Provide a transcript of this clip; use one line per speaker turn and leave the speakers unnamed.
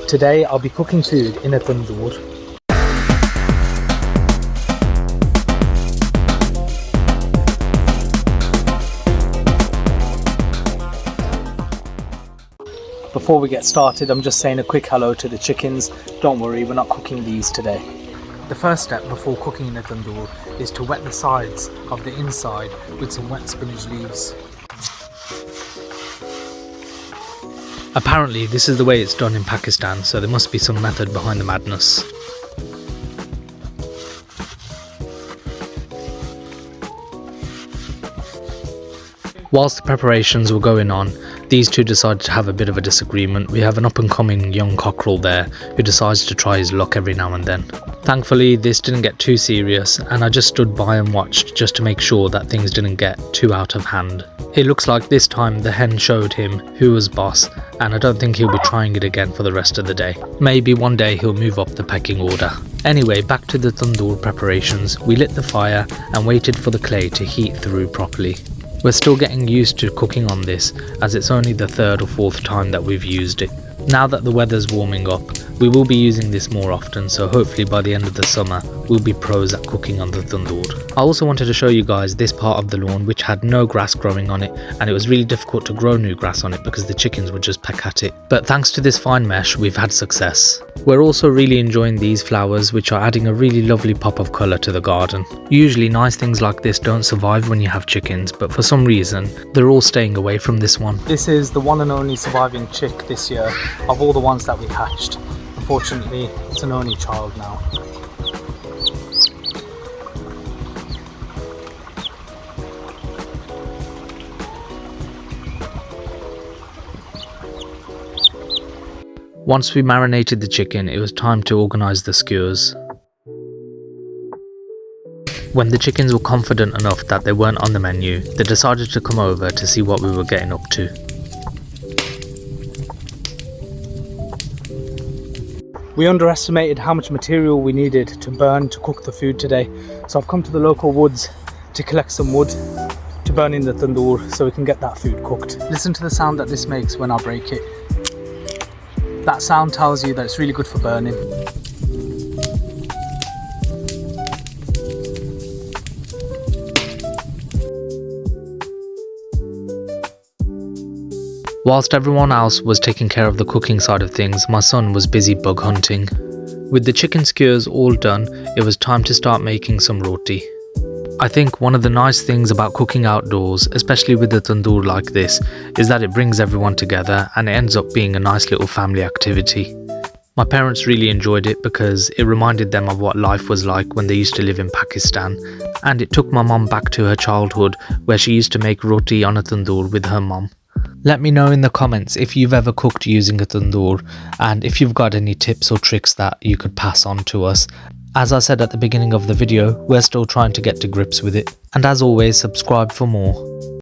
Today I'll be cooking food in a tandoor. Before we get started, I'm just saying a quick hello to the chickens. Don't worry, we're not cooking these today. The first step before cooking in a tandoor is to wet the sides of the inside with some wet spinach leaves. Apparently this is the way it's done in Pakistan, so there must be some method behind the madness. Whilst the preparations were going on, these two decided to have a bit of a disagreement. We have an up and coming young cockerel there who decides to try his luck every now and then. Thankfully this didn't get too serious, and I just stood by and watched just to make sure that things didn't get too out of hand. It looks like this time the hen showed him who was boss, and I don't think he'll be trying it again for the rest of the day. Maybe one day he'll move up the pecking order. Anyway, back to the tandoor preparations. We lit the fire and waited for the clay to heat through properly. We're still getting used to cooking on this, as it's only the third or fourth time that we've used it. Now that the weather's warming up, we will be using this more often, so hopefully by the end of the summer we'll be pros at cooking on the tandoor. I also wanted to show you guys this part of the lawn which had no grass growing on it, and it was really difficult to grow new grass on it because the chickens would just peck at it. But thanks to this fine mesh, we've had success. We're also really enjoying these flowers, which are adding a really lovely pop of colour to the garden. Usually nice things like this don't survive when you have chickens, but for some reason they're all staying away from this one. This is the one and only surviving chick this year of all the ones that we hatched. Unfortunately, it's an only child now. Once we marinated the chicken, it was time to organise the skewers. When the chickens were confident enough that they weren't on the menu, they decided to come over to see what we were getting up to. We underestimated how much material we needed to burn to cook the food today, so I've come to the local woods to collect some wood to burn in the tandoor so we can get that food cooked. Listen to the sound that this makes when I break it. That sound tells you that it's really good for burning. Whilst everyone else was taking care of the cooking side of things, my son was busy bug hunting. With the chicken skewers all done, it was time to start making some roti. I think one of the nice things about cooking outdoors, especially with a tandoor like this, is that it brings everyone together and it ends up being a nice little family activity. My parents really enjoyed it because it reminded them of what life was like when they used to live in Pakistan, and it took my mum back to her childhood where she used to make roti on a tandoor with her mum. Let me know in the comments if you've ever cooked using a tandoor, and if you've got any tips or tricks that you could pass on to us. As I said at the beginning of the video, we're still trying to get to grips with it. And as always, subscribe for more.